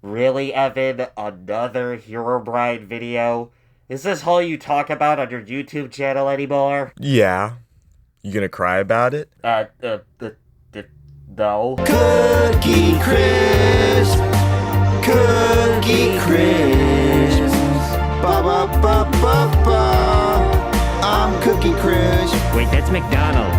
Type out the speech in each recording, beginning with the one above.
Really, Evan? Another Herobrine video? Is this all you talk about on your YouTube channel anymore? Yeah. You gonna cry about it? No. Cookie crisp, cookie crisp. Ba ba ba ba ba. I'm Cookie Crisp. Wait, that's McDonald's.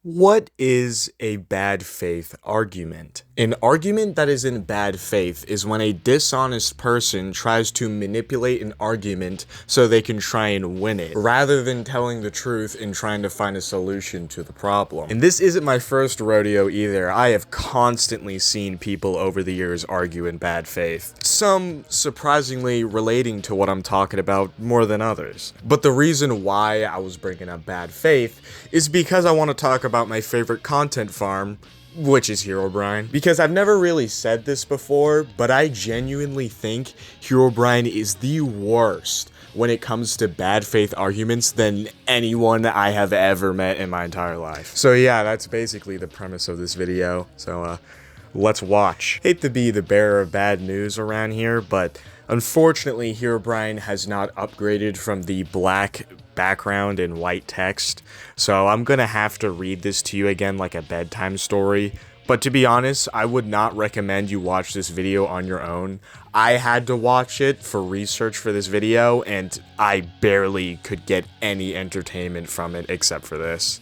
What is a bad faith argument? An argument that is in bad faith is when a dishonest person tries to manipulate an argument so they can try and win it, rather than telling the truth and trying to find a solution to the problem. And this isn't my first rodeo either. I have constantly seen people over the years argue in bad faith. Some surprisingly relating to what I'm talking about more than others. But the reason why I was bringing up bad faith is because I want to talk about my favorite content farm, which is Herobrine. Because I've never really said this before, but I genuinely think Herobrine is the worst when it comes to bad faith arguments than anyone I have ever met in my entire life. So yeah, that's basically the premise of this video. So let's watch. Hate to be the bearer of bad news around here, but unfortunately Herobrine has not upgraded from the black background and white text, so I'm gonna have to read this to you again like a bedtime story. But to be honest, I would not recommend you watch this video on your own. I had to watch it for research for this video, and I barely could get any entertainment from it except for this.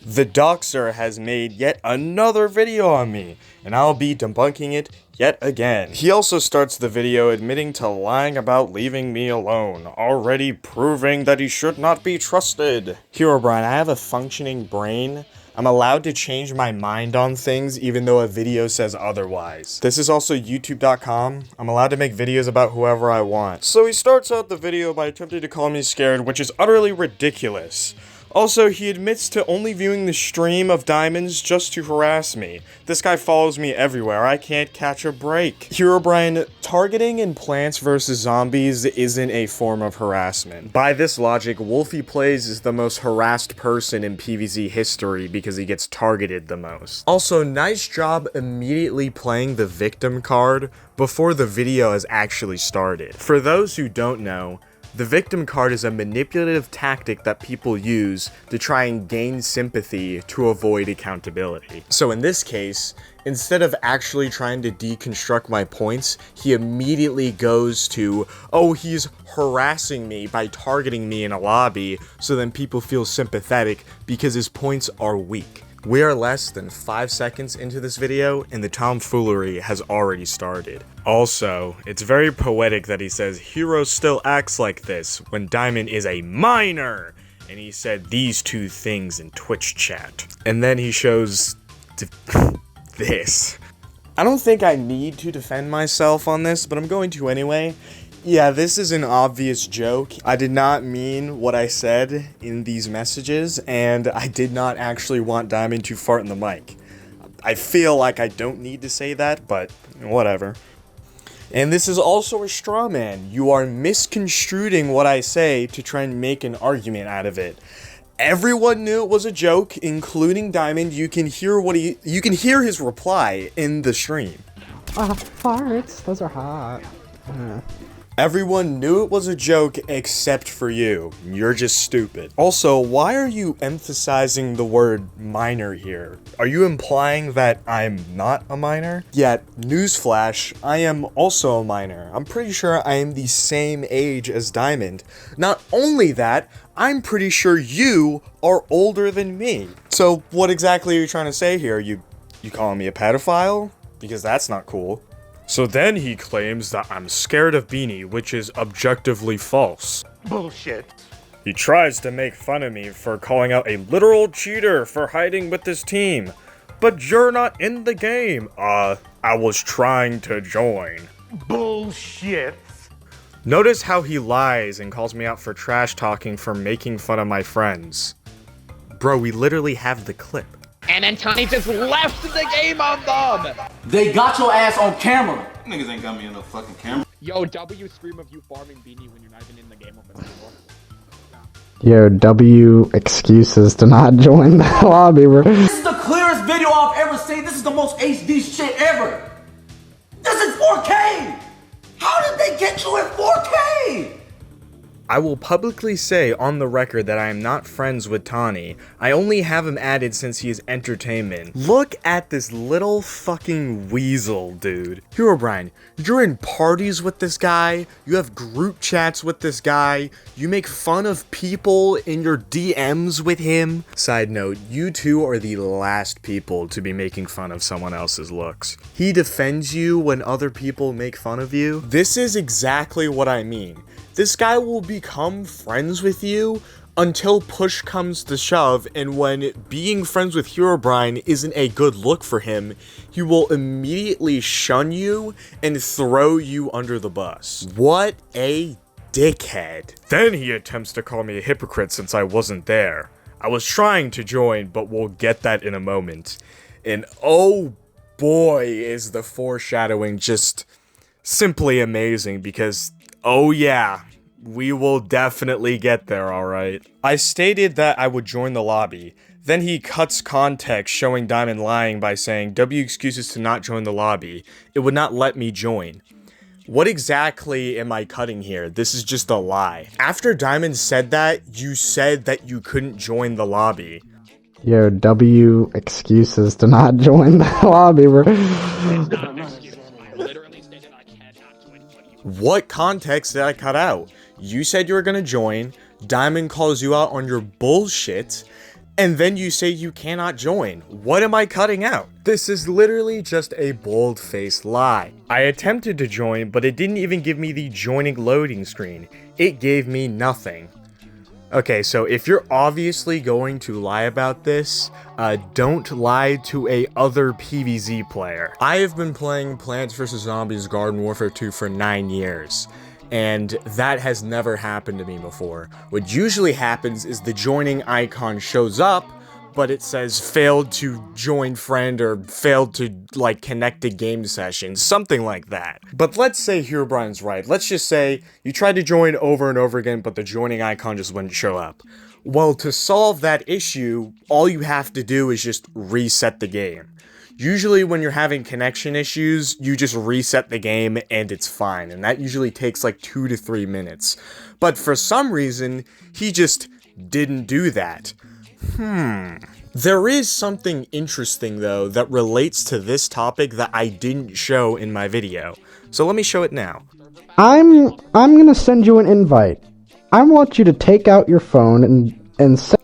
The Doxer has made yet another video on me, and I'll be debunking it yet again. He also starts the video admitting to lying about leaving me alone, already proving that he should not be trusted. Herobrine, I have a functioning brain. I'm allowed to change my mind on things even though a video says otherwise. This is also youtube.com. I'm allowed to make videos about whoever I want. So he starts out the video by attempting to call me scared, which is utterly ridiculous. Also, he admits to only viewing the stream of diamonds just to harass me. This guy follows me everywhere. I can't catch a break. Herobrine, targeting in Plants vs. Zombies isn't a form of harassment. By this logic, Wolfie Plays is the most harassed person in PvZ history because he gets targeted the most. Also, nice job immediately playing the victim card before the video has actually started. For those who don't know, the victim card is a manipulative tactic that people use to try and gain sympathy to avoid accountability. So in this case, instead of actually trying to deconstruct my points, he immediately goes to, oh, he's harassing me by targeting me in a lobby, so then people feel sympathetic because his points are weak. We are less than 5 seconds into this video, and the tomfoolery has already started. Also, it's very poetic that he says, Hero still acts like this, when Diamond is a minor! And he said these two things in Twitch chat. And then he shows this. I don't think I need to defend myself on this, but I'm going to anyway. Yeah, this is an obvious joke. I did not mean what I said in these messages, and I did not actually want Diamond to fart in the mic. I feel like I don't need to say that, but whatever. And this is also a straw man. You are misconstruing what I say to try and make an argument out of it. Everyone knew it was a joke, including Diamond. You can hear his reply in the stream. Farts, those are hot. Everyone knew it was a joke except for you. You're just stupid. Also, why are you emphasizing the word minor here? Are you implying that I'm not a minor? Yet, newsflash, I am also a minor. I'm pretty sure I am the same age as Diamond. Not only that, I'm pretty sure you are older than me. So what exactly are you trying to say here? You calling me a pedophile? Because that's not cool. So then he claims that I'm scared of Beanie, which is objectively false. Bullshit. He tries to make fun of me for calling out a literal cheater for hiding with his team. But you're not in the game. I was trying to join. Bullshit. Notice how he lies and calls me out for trash talking for making fun of my friends. Bro, we literally have the clip. And then Tony just left the game on them! They got your ass on camera! Niggas ain't got me on no fucking camera. Yo, W scream of you farming Beanie when you're not even in the game open anymore. Yo, W excuses to not join the lobby, bro. This is the clearest video I've ever seen. This is the most HD shit ever! this in 4K? How did they get you in 4K? I will publicly say on the record that I am not friends with Tawny. I only have him added since he is entertainment. Look at this little fucking weasel, dude. Herobrine, you're in parties with this guy, you have group chats with this guy, you make fun of people in your DMs with him. Side note, you two are the last people to be making fun of someone else's looks. He defends you when other people make fun of you. This is exactly what I mean. This guy will become friends with you until push comes to shove, and when being friends with Herobrine isn't a good look for him, he will immediately shun you and throw you under the bus. What a dickhead. Then he attempts to call me a hypocrite since I wasn't there. I was trying to join, but we'll get that in a moment. And oh boy, is the foreshadowing just simply amazing, because oh yeah, we will definitely get there, alright. I stated that I would join the lobby. Then he cuts context showing Diamond lying by saying, W excuses to not join the lobby. It would not let me join. What exactly am I cutting here? This is just a lie. After Diamond said that, you said that you couldn't join the lobby. Yo, W excuses to not join the lobby, bro. It's not an excuse. I literally stated I cannot join what you. What context did I cut out? You said you were gonna join, Diamond calls you out on your bullshit, and then you say you cannot join. What am I cutting out? This is literally just a bold-faced lie. I attempted to join, but it didn't even give me the joining loading screen. It gave me nothing. Okay, so if you're obviously going to lie about this, don't lie to a other PvZ player. I have been playing Plants vs. Zombies Garden Warfare 2 for 9 years, and that has never happened to me before. What usually happens is the joining icon shows up, but it says failed to join friend or failed to like connect to game session, something like that. But let's say Herobrine's right. Let's just say you tried to join over and over again, but the joining icon just wouldn't show up. Well, to solve that issue, all you have to do is just reset the game. Usually when you're having connection issues, you just reset the game and it's fine, and that usually takes like 2 to 3 minutes. But for some reason, he just didn't do that. There is something interesting though that relates to this topic that I didn't show in my video. So let me show it now. I'm gonna send you an invite. I want you to take out your phone and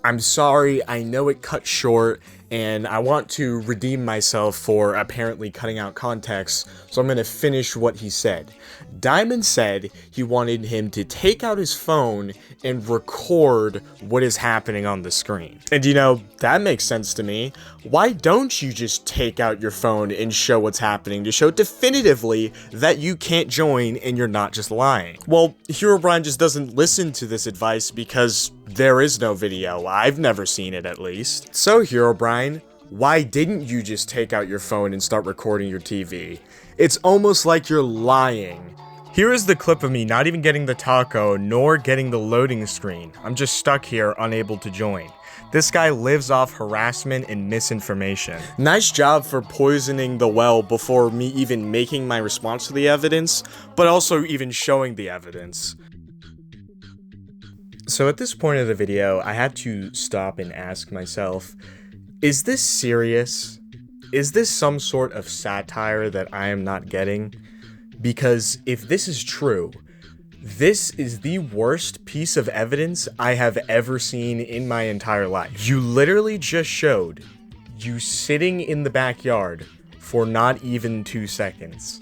I'm sorry, I know it cut short, and I want to redeem myself for apparently cutting out context, so I'm gonna finish what he said. Diamond said he wanted him to take out his phone and record what is happening on the screen. And you know, that makes sense to me. Why don't you just take out your phone and show what's happening to show definitively that you can't join and you're not just lying? Well, Herobrine just doesn't listen to this advice because there is no video. I've never seen it, at least. So Herobrine, why didn't you just take out your phone and start recording your TV? It's almost like you're lying. Here is the clip of me not even getting the taco, nor getting the loading screen. I'm just stuck here, unable to join. This guy lives off harassment and misinformation. Nice job for poisoning the well before me even making my response to the evidence, but also even showing the evidence. So at this point of the video, I had to stop and ask myself, is this serious? Is this some sort of satire that I am not getting? Because if this is true, this is the worst piece of evidence I have ever seen in my entire life. You literally just showed you sitting in the backyard for not even 2 seconds.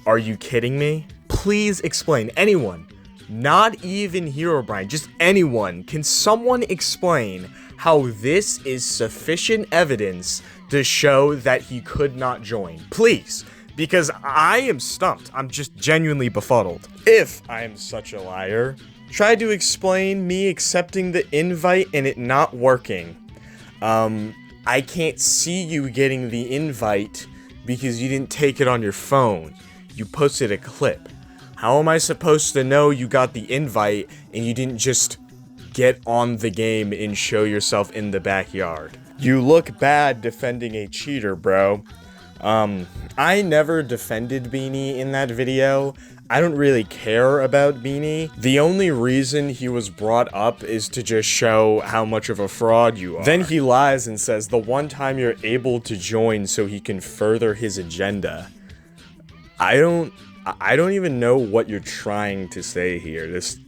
Are you kidding me? Please explain. Anyone, not even Herobrine, just anyone, can someone explain how this is sufficient evidence to show that he could not join? Please. Because I am stumped. I'm just genuinely befuddled. If I am such a liar, try to explain me accepting the invite and it not working. I can't see you getting the invite because you didn't take it on your phone. You posted a clip. How am I supposed to know you got the invite and you didn't just get on the game and show yourself in the backyard? You look bad defending a cheater, bro. I never defended Beanie in that video. I don't really care about Beanie. The only reason he was brought up is to just show how much of a fraud you are. Then he lies and says the one time you're able to join so he can further his agenda. I don't even know what you're trying to say here.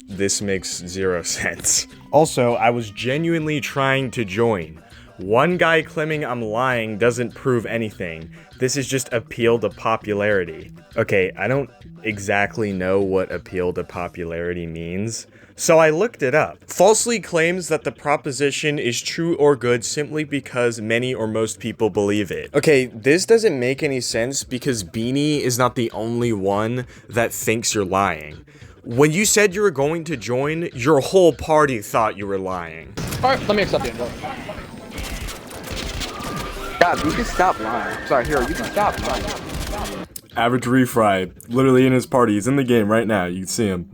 This makes zero sense. Also, I was genuinely trying to join. One guy claiming I'm lying doesn't prove anything. This is just appeal to popularity. Okay, I don't exactly know what appeal to popularity means, so I looked it up. Falsely claims that the proposition is true or good simply because many or most people believe it. Okay, this doesn't make any sense because Beanie is not the only one that thinks you're lying. When you said you were going to join, your whole party thought you were lying. Alright, let me accept the invite. God, you can stop lying. Sorry, Hero, you can stop lying. Average Refry, literally in his party. He's in the game right now. You can see him.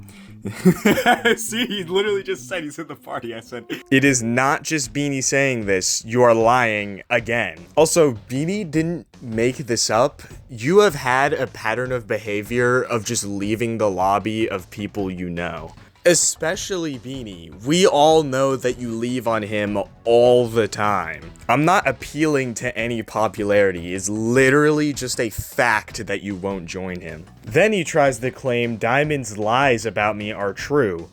See, he literally just said he's in the party. I said, it is not just Beanie saying this. You are lying again. Also, Beanie didn't make this up. You have had a pattern of behavior of just leaving the lobby of people you know. Especially Beanie. We all know that you leave on him all the time. I'm not appealing to any popularity. It's literally just a fact that you won't join him. Then he tries to claim Diamond's lies about me are true.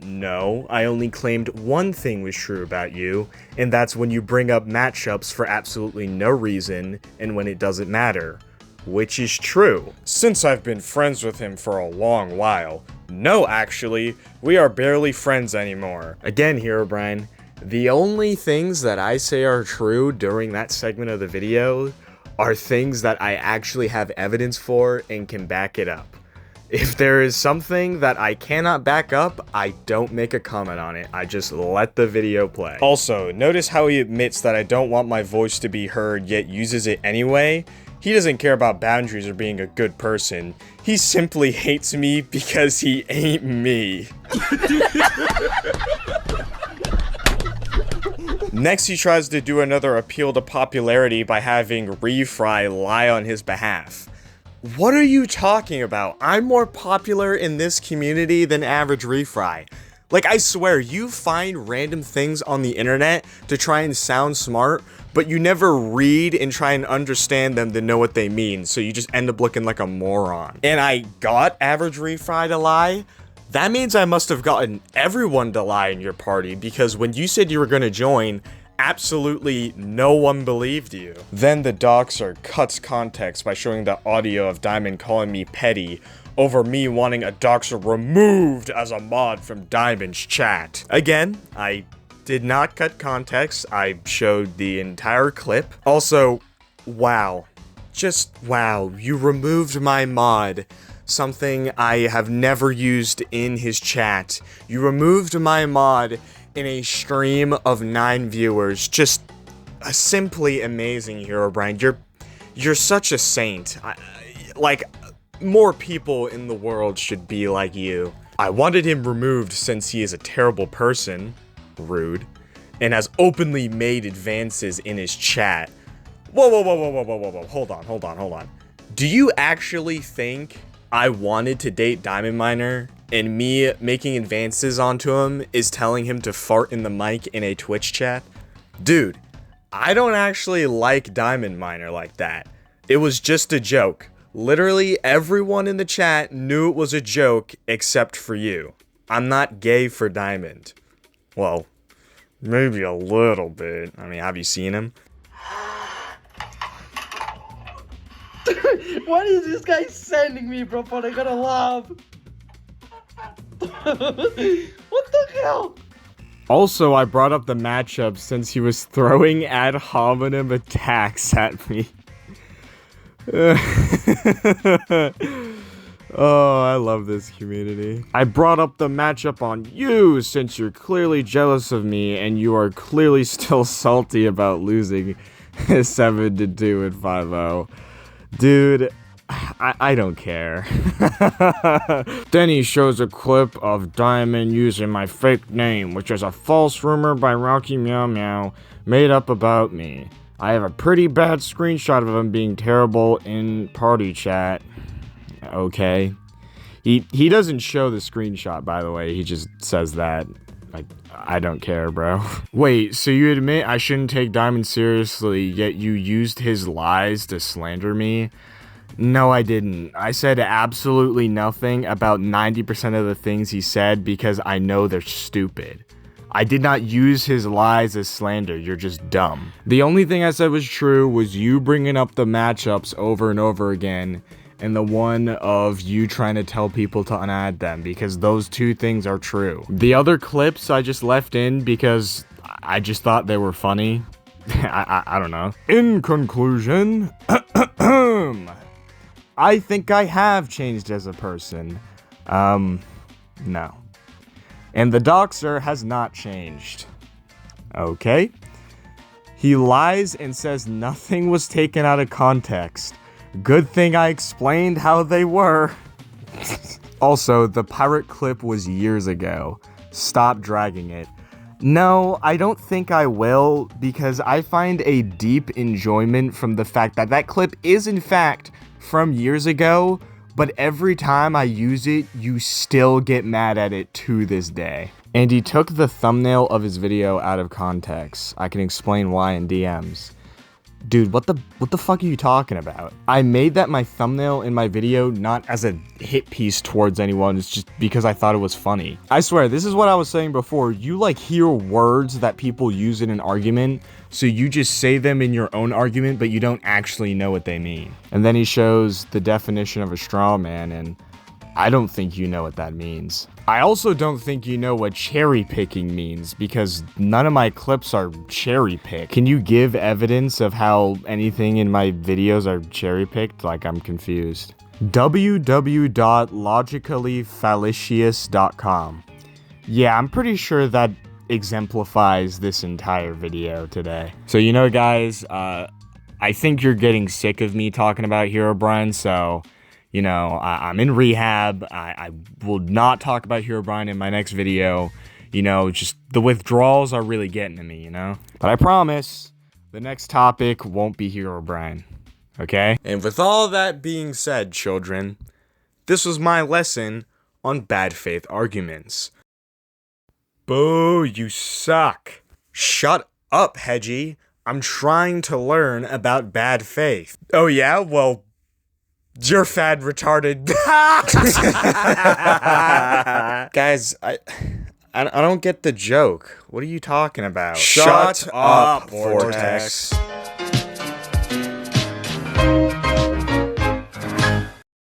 No, I only claimed one thing was true about you, and that's when you bring up matchups for absolutely no reason and when it doesn't matter. Which is true, since I've been friends with him for a long while. No, actually, we are barely friends anymore. Again, Herobrine, the only things that I say are true during that segment of the video are things that I actually have evidence for and can back it up. If there is something that I cannot back up, I don't make a comment on it. I just let the video play. Also, notice how he admits that I don't want my voice to be heard, yet uses it anyway. He doesn't care about boundaries or being a good person. He simply hates me because he ain't me. Next, he tries to do another appeal to popularity by having Refry lie on his behalf. What are you talking about? I'm more popular in this community than average Refry. Like, I swear, you find random things on the internet to try and sound smart, but you never read and try and understand them to know what they mean, so you just end up looking like a moron. And I got average Refry to lie? That means I must have gotten everyone to lie in your party, because when you said you were gonna join, absolutely no one believed you. Then the doxer cuts context by showing the audio of Diamond calling me petty, over me wanting a doxer removed as a mod from Diamond's chat. Again, I did not cut context, I showed the entire clip. Also, wow. Just wow, you removed my mod. Something I have never used in his chat. You removed my mod in a stream of 9 viewers. Just simply amazing, Herobrine. You're such a saint. Like, more people in the world should be like you. I wanted him removed since he is a terrible person, rude, and has openly made advances in his chat. Whoa, hold on. Do you actually think I wanted to date Diamond Miner, and me making advances onto him is telling him to fart in the mic in a Twitch chat? Dude, I don't actually like Diamond Miner like that. It was just a joke. Literally everyone in the chat knew it was a joke except for you. I'm not gay for Diamond. Well, maybe a little bit. I mean, have you seen him? What is this guy sending me, bro? But I gotta laugh. What the hell? Also, I brought up the matchup since he was throwing ad hominem attacks at me. Oh, I love this community. I brought up the matchup on you since you're clearly jealous of me and you are clearly still salty about losing 7-2 at 5-0. Dude, I don't care. Then he shows a clip of Diamond using my fake name, which is a false rumor by Rocky Meow Meow made up about me. I have a pretty bad screenshot of him being terrible in party chat. Okay. He doesn't show the screenshot, by the way. He just says that. Like, I don't care, bro. Wait, so you admit I shouldn't take Diamond seriously, yet you used his lies to slander me? No, I didn't. I said absolutely nothing about 90% of the things he said because I know they're stupid. I did not use his lies as slander. You're just dumb. The only thing I said was true was you bringing up the matchups over and over again, and the one of you trying to tell people to unadd them, because those two things are true. The other clips I just left in because I just thought they were funny. I don't know. In conclusion, I think I have changed as a person. No. And the doxer has not changed. Okay. He lies and says nothing was taken out of context. Good thing I explained how they were. Also, the pirate clip was years ago. Stop dragging it. No, I don't think I will, because I find a deep enjoyment from the fact that that clip is in fact from years ago, but every time I use it, you still get mad at it to this day. And he took the thumbnail of his video out of context. I can explain why in DMs. Dude, what the fuck are you talking about? I made that my thumbnail in my video not as a hit piece towards anyone, it's just because I thought it was funny. I swear, this is what I was saying before. You like hear words that people use in an argument, so you just say them in your own argument, but you don't actually know what they mean. And then he shows the definition of a straw man, and I don't think you know what that means. I also don't think you know what cherry picking means, because none of my clips are cherry picked. Can you give evidence of how anything in my videos are cherry picked? Like, I'm confused. www.logicallyfallacious.com. Yeah, I'm pretty sure that exemplifies this entire video today. So, you know, guys, I think you're getting sick of me talking about Herobrine, so you know, I'm in rehab. I will not talk about Herobrine in my next video. You know, just the withdrawals are really getting to me, you know? But I promise, the next topic won't be Herobrine, okay? And with all that being said, children, this was my lesson on bad faith arguments. Boo, you suck. Shut up, Hedgie. I'm trying to learn about bad faith. Oh yeah? Well, you're fat retarded. Guys, I don't get the joke. What are you talking about? Shut up, Vortex.